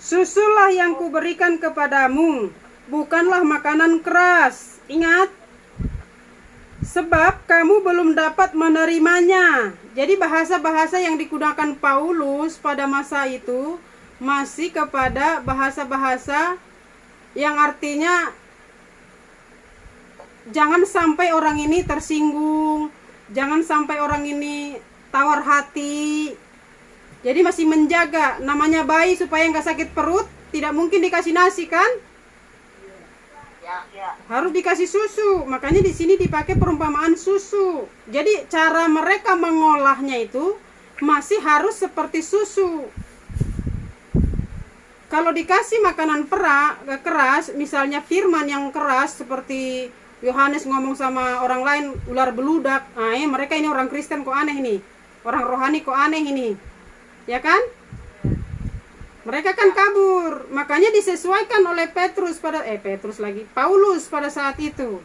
Susulah yang kuberikan kepadamu, bukanlah makanan keras. Ingat, sebab kamu belum dapat menerimanya. Jadi bahasa-bahasa yang digunakan Paulus pada masa itu masih kepada bahasa-bahasa yang artinya jangan sampai orang ini tersinggung, jangan sampai orang ini tawar hati. Jadi masih menjaga, namanya bayi supaya nggak sakit perut, tidak mungkin dikasih nasi kan? Harus dikasih susu. Makanya di sini dipakai perumpamaan susu. Jadi cara mereka mengolahnya itu masih harus seperti susu. Kalau dikasih makanan keras, misalnya firman yang keras seperti Yohanes ngomong sama orang lain ular beludak, mereka ini orang Kristen kok aneh nih, orang rohani kok aneh ini, ya kan? Mereka kan kabur, makanya disesuaikan oleh Paulus pada saat itu.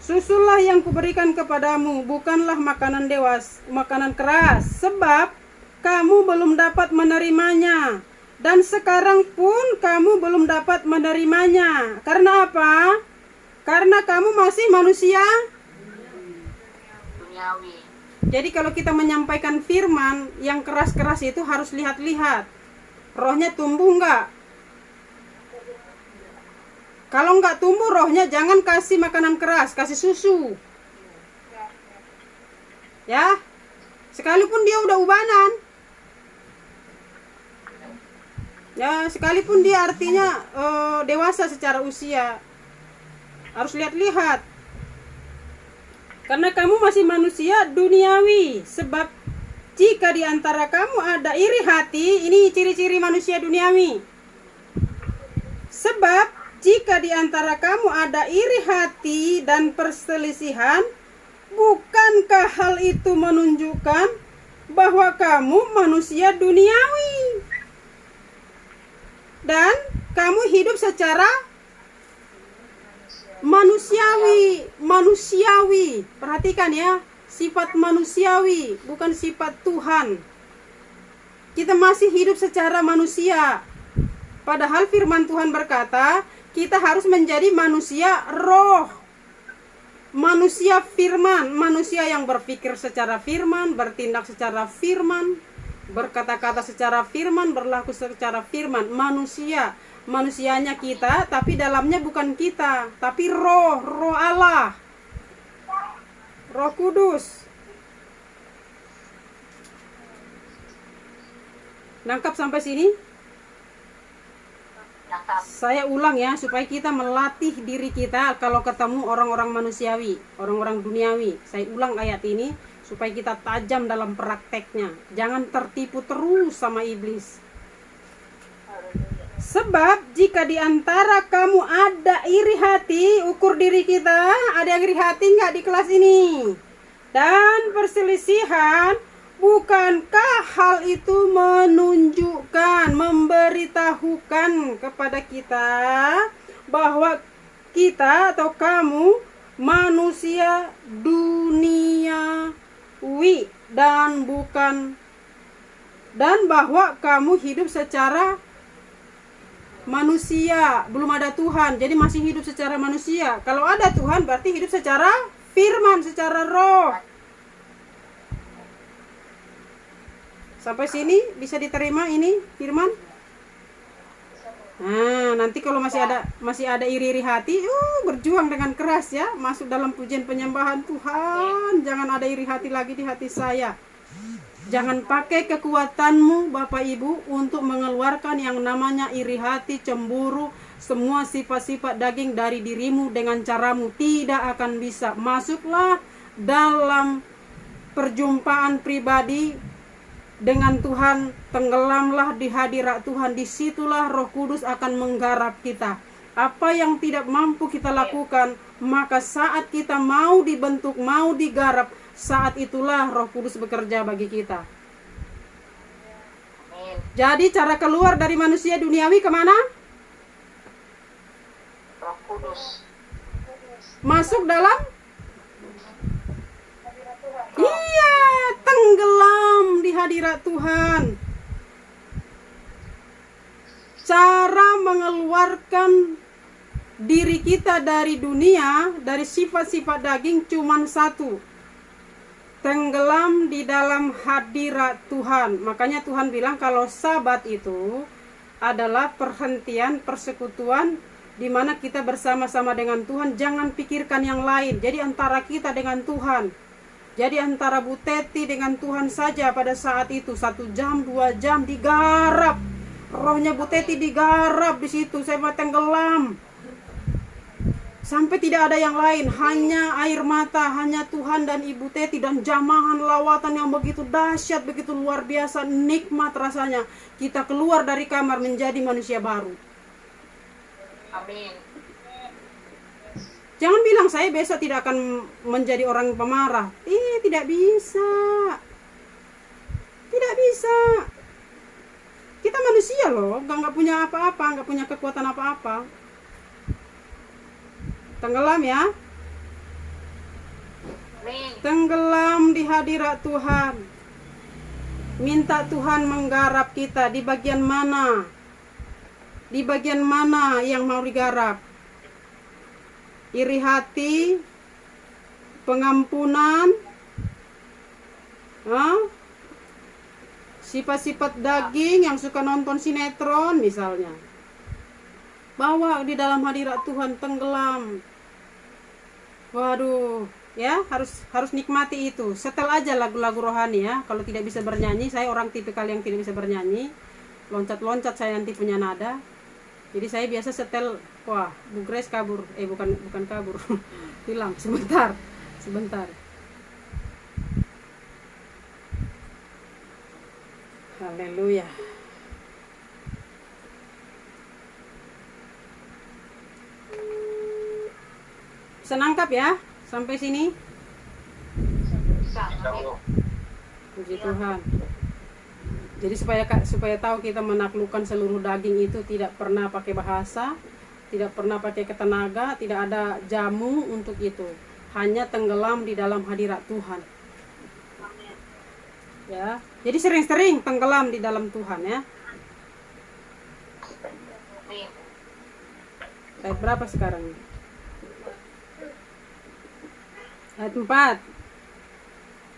Susulah yang kuberikan kepadamu, bukanlah makanan makanan keras, sebab kamu belum dapat menerimanya, dan sekarang pun kamu belum dapat menerimanya. Karena apa? Karena kamu masih manusia duniawi. Jadi kalau kita menyampaikan firman yang keras-keras itu harus lihat-lihat rohnya tumbuh enggak. Kalau enggak tumbuh rohnya, jangan kasih makanan keras, kasih susu. Ya, sekalipun dia udah ubanan, ya sekalipun dia artinya dewasa secara usia, harus lihat-lihat. Karena kamu masih manusia duniawi. Sebab jika di antara kamu ada iri hati, ini ciri-ciri manusia duniawi. Sebab jika di antara kamu ada iri hati dan perselisihan, bukankah hal itu menunjukkan bahwa kamu manusia duniawi? Dan kamu hidup secara manusiawi. Perhatikan ya, sifat manusiawi, bukan sifat Tuhan. Kita masih hidup secara manusia. Padahal firman Tuhan berkata, kita harus menjadi manusia roh. Manusia firman, manusia yang berpikir secara firman, bertindak secara firman, berkata-kata secara firman, berlaku secara firman. Manusianya kita, tapi dalamnya bukan kita, tapi roh Allah, Roh Kudus. Nangkap sampai sini? Saya ulang ya, supaya kita melatih diri kita kalau ketemu orang-orang manusiawi, orang-orang duniawi. Saya ulang ayat ini supaya kita tajam dalam prakteknya. Jangan tertipu terus sama iblis. Sebab jika di antara kamu ada iri hati, ukur diri kita, ada yang iri hati nggak di kelas ini? Dan perselisihan, bukankah hal itu menunjukkan, memberitahukan kepada kita bahwa kita atau kamu manusia duniawi dan bahwa kamu hidup secara manusia, belum ada Tuhan, jadi masih hidup secara manusia. Kalau ada Tuhan berarti hidup secara firman, secara roh. Sampai sini bisa diterima ini firman? Nah, nanti kalau masih ada iri-iri hati, berjuang dengan keras ya, masuk dalam pujian penyembahan. Tuhan, jangan ada iri hati lagi di hati saya. Jangan pakai kekuatanmu Bapak Ibu untuk mengeluarkan yang namanya iri hati, cemburu, semua sifat-sifat daging dari dirimu dengan caramu. Tidak akan bisa. Masuklah dalam perjumpaan pribadi dengan Tuhan, tenggelamlah di hadirat Tuhan. Disitulah Roh Kudus akan menggarap kita. Apa yang tidak mampu kita lakukan, maka saat kita mau dibentuk, mau digarap, saat itulah Roh Kudus bekerja bagi kita. Jadi cara keluar dari manusia duniawi kemana? Roh Kudus. Masuk dalam? Iya, tenggelam di hadirat Tuhan. Cara mengeluarkan diri kita dari dunia, dari sifat-sifat daging cuman satu. Tenggelam di dalam hadirat Tuhan. Makanya Tuhan bilang kalau Sabat itu adalah perhentian persekutuan di mana kita bersama-sama dengan Tuhan, jangan pikirkan yang lain. Jadi antara kita dengan Tuhan. Jadi antara Bu Teti dengan Tuhan saja pada saat itu 1 jam, 2 jam digarap. Rohnya Bu Teti digarap di situ, saya tenggelam. Sampai tidak ada yang lain, hanya air mata, hanya Tuhan dan Ibu Teti dan jamahan lawatan yang begitu dahsyat, begitu luar biasa, nikmat rasanya. Kita keluar dari kamar menjadi manusia baru. Amin. Jangan bilang saya besok tidak akan menjadi orang pemarah. Tidak bisa. Tidak bisa. Kita manusia loh, nggak punya apa-apa, nggak punya kekuatan apa-apa. Tenggelam ya. Amin. Tenggelam di hadirat Tuhan. Minta Tuhan menggarap kita di bagian mana? Di bagian mana yang mau digarap? Iri hati, pengampunan, sifat-sifat daging yang suka nonton sinetron misalnya. Bawa di dalam hadirat Tuhan, tenggelam. Waduh, ya harus nikmati itu. Setel aja lagu-lagu rohani ya. Kalau tidak bisa bernyanyi, saya orang tipikal yang tidak bisa bernyanyi. Loncat-loncat saya nanti punya nada. Jadi saya biasa setel, wah, Bu Grace kabur. Bukan kabur. Hilang sebentar. Haleluya. Bisa nangkap ya sampai sini? Puji Tuhan. Jadi supaya tahu kita menaklukkan seluruh daging itu tidak pernah pakai bahasa, tidak pernah pakai ketenaga, tidak ada jamu untuk itu. Hanya tenggelam di dalam hadirat Tuhan. Ya. Jadi sering-sering tenggelam di dalam Tuhan ya. Ayat berapa sekarang? Ayat 4.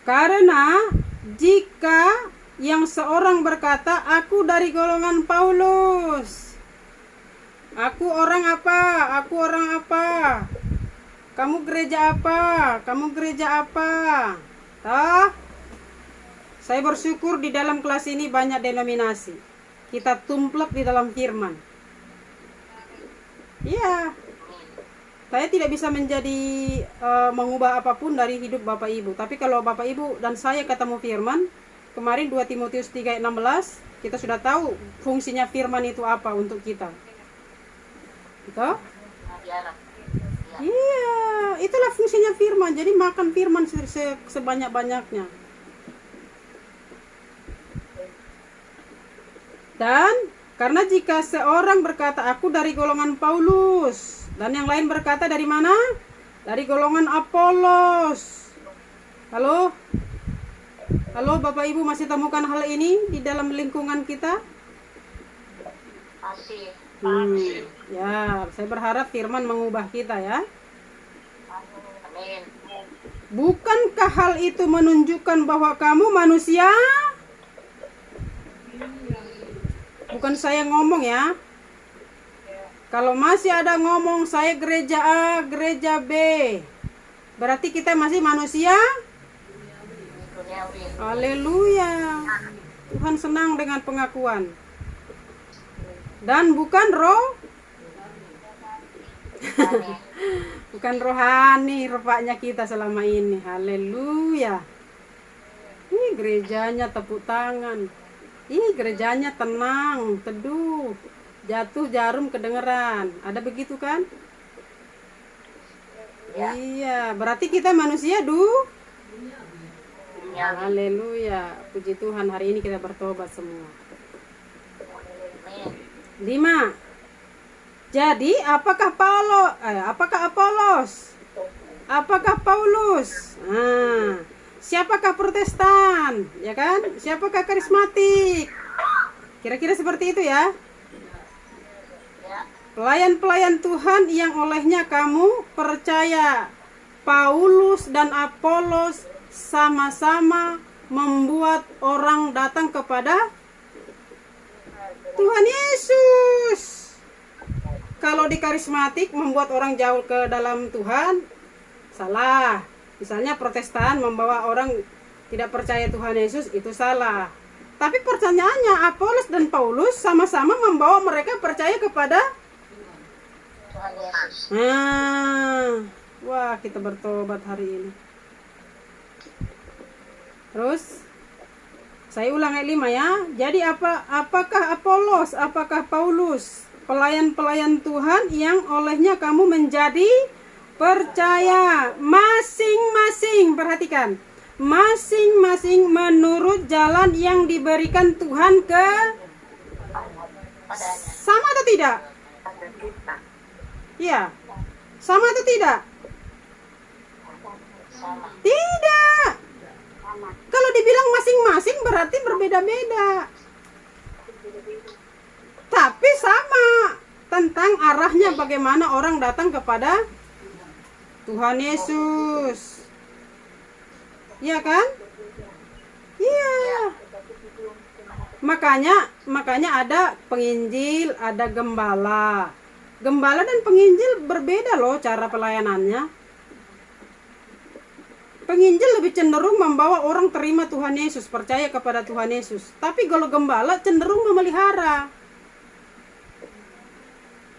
Karena jika yang seorang berkata, aku dari golongan Paulus. Aku orang apa? Aku orang apa? Kamu gereja apa? Kamu gereja apa? Saya bersyukur di dalam kelas ini banyak denominasi. Kita tumplek di dalam firman. Iya. Saya tidak bisa menjadi mengubah apapun dari hidup Bapak Ibu. Tapi kalau Bapak Ibu dan saya ketemu firman, kemarin 2 Timotius 3:16 kita sudah tahu fungsinya firman itu apa untuk kita. Gitu? Iya, itulah fungsinya firman. Jadi makan firman sebanyak-banyaknya. Dan karena jika seorang berkata aku dari golongan Paulus dan yang lain berkata dari mana? Dari golongan Apolos. Halo? Halo Bapak Ibu, masih temukan hal ini di dalam lingkungan kita? Masih. Ya, saya berharap firman mengubah kita ya. Amin. Bukankah hal itu menunjukkan bahwa kamu manusia? Bukan saya ngomong ya. Kalau masih ada ngomong saya gereja A, gereja B, berarti kita masih manusia? Haleluya. Tuhan senang dengan pengakuan. Dan bukan bukan rohani rupanya kita selama ini. Haleluya. Ini gerejanya tepuk tangan. Ini gerejanya tenang, teduh. Jatuh jarum kedengeran. Ada begitu kan? Ya. Iya, berarti kita manusia Haleluya. Puji Tuhan, hari ini kita bertobat semua. 5. Jadi, apakah Apolos? Apakah Paulus? Siapakah Protestan? Ya kan? Siapakah karismatik? Kira-kira seperti itu ya. Pelayan-pelayan Tuhan yang olehnya kamu percaya. Paulus dan Apolos sama-sama membuat orang datang kepada Tuhan Yesus. Kalau di karismatik membuat orang jauh ke dalam Tuhan, salah. Misalnya Protestan membawa orang tidak percaya Tuhan Yesus, itu salah. Tapi pertanyaannya, Apolos dan Paulus sama-sama membawa mereka percaya kepada Tuhan Yesus. Wah, kita bertobat hari ini. Terus saya ulang ayat 5 ya. Jadi apakah Apolos, apakah Paulus pelayan-pelayan Tuhan yang olehnya kamu menjadi percaya? Masing-masing, perhatikan, masing-masing menurut jalan yang diberikan Tuhan ke Padanya. sama atau tidak? Ya, sama atau tidak? Sama. Tidak. Kalau dibilang masing-masing berarti berbeda-beda. Tapi sama tentang arahnya bagaimana orang datang kepada Tuhan Yesus. Iya kan? Iya. Makanya ada penginjil, ada gembala. Gembala dan penginjil berbeda loh cara pelayanannya. Penginjil lebih cenderung membawa orang terima Tuhan Yesus, percaya kepada Tuhan Yesus. Tapi kalau gembala cenderung memelihara.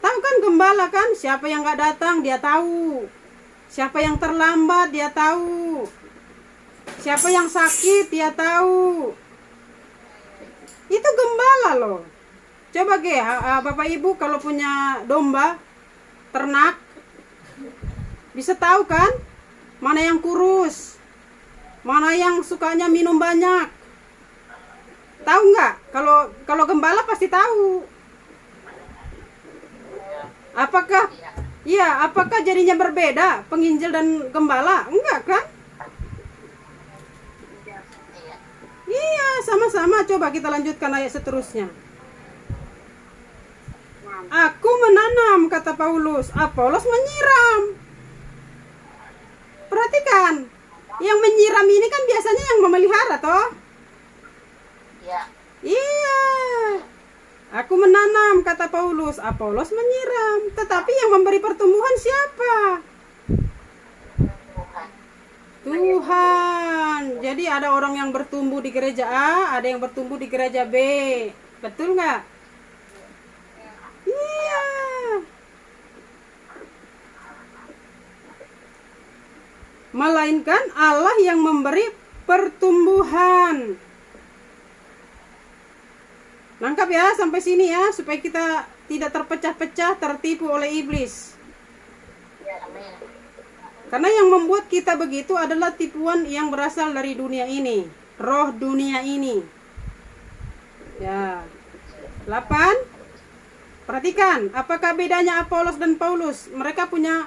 Tahu kan gembala kan? Siapa yang gak datang dia tahu. Siapa yang terlambat dia tahu. Siapa yang sakit dia tahu. Itu gembala loh. Coba Bapak Ibu kalau punya domba, ternak, bisa tahu kan? Mana yang kurus, mana yang sukanya minum banyak. Tahu nggak? Kalau gembala pasti tahu. Apakah jadinya berbeda penginjil dan gembala? Enggak kan? Iya, sama-sama. Coba kita lanjutkan ayat seterusnya. Aku menanam, kata Paulus, Apolos menyiram. Perhatikan, yang menyiram ini kan biasanya yang memelihara, toh? Ya. Iya. Aku menanam, kata Paulus, Apolos menyiram. Tetapi yang memberi pertumbuhan siapa? Tuhan. Jadi ada orang yang bertumbuh di gereja A, ada yang bertumbuh di gereja B. Betul nggak? Iya. Melainkan Allah yang memberi pertumbuhan. Nangkap ya sampai sini ya, supaya kita tidak terpecah-pecah, tertipu oleh iblis. Amin. Karena yang membuat kita begitu adalah tipuan yang berasal dari dunia ini, roh dunia ini. Ya. 8. Perhatikan, apakah bedanya Apolos dan Paulus? Mereka punya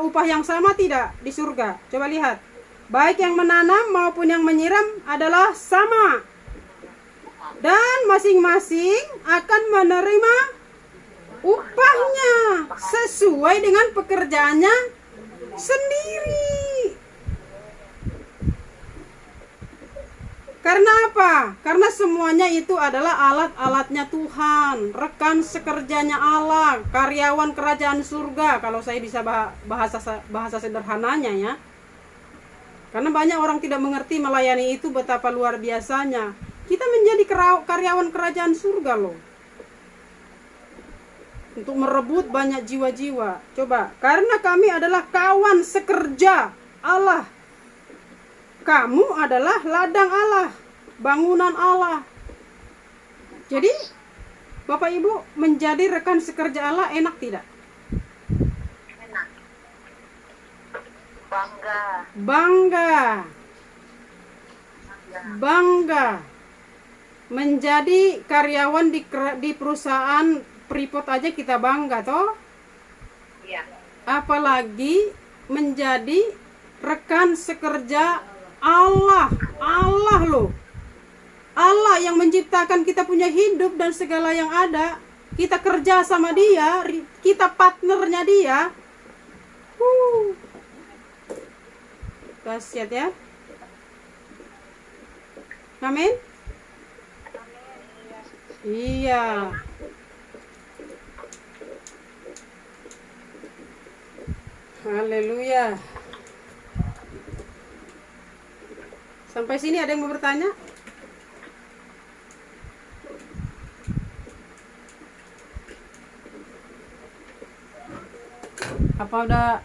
upah yang sama tidak di surga? Coba lihat. Baik yang menanam maupun yang menyiram adalah sama. Dan masing-masing akan menerima upahnya sesuai dengan pekerjaannya sendiri. Karena apa? Karena semuanya itu adalah alat-alatnya Tuhan, rekan sekerjanya Allah, karyawan kerajaan surga. Kalau saya bisa bahasa sederhananya ya. Karena banyak orang tidak mengerti melayani itu betapa luar biasanya. Kita menjadi karyawan kerajaan surga loh. Untuk merebut banyak jiwa-jiwa. Coba, karena kami adalah kawan sekerja Allah. Kamu adalah ladang Allah, bangunan Allah. Jadi, Bapak Ibu menjadi rekan sekerja Allah enak tidak? Enak. Bangga. Bangga. Menjadi karyawan di perusahaan Freeport aja kita bangga toh. Iya. Apalagi menjadi rekan sekerja Allah. Allah loh. Allah yang menciptakan kita punya hidup dan segala yang ada. kita kerja sama dia, kita partnernya dia. Dahsyat ya. Amin. Iya. Haleluya. Sampai sini ada yang mau bertanya? Apa udah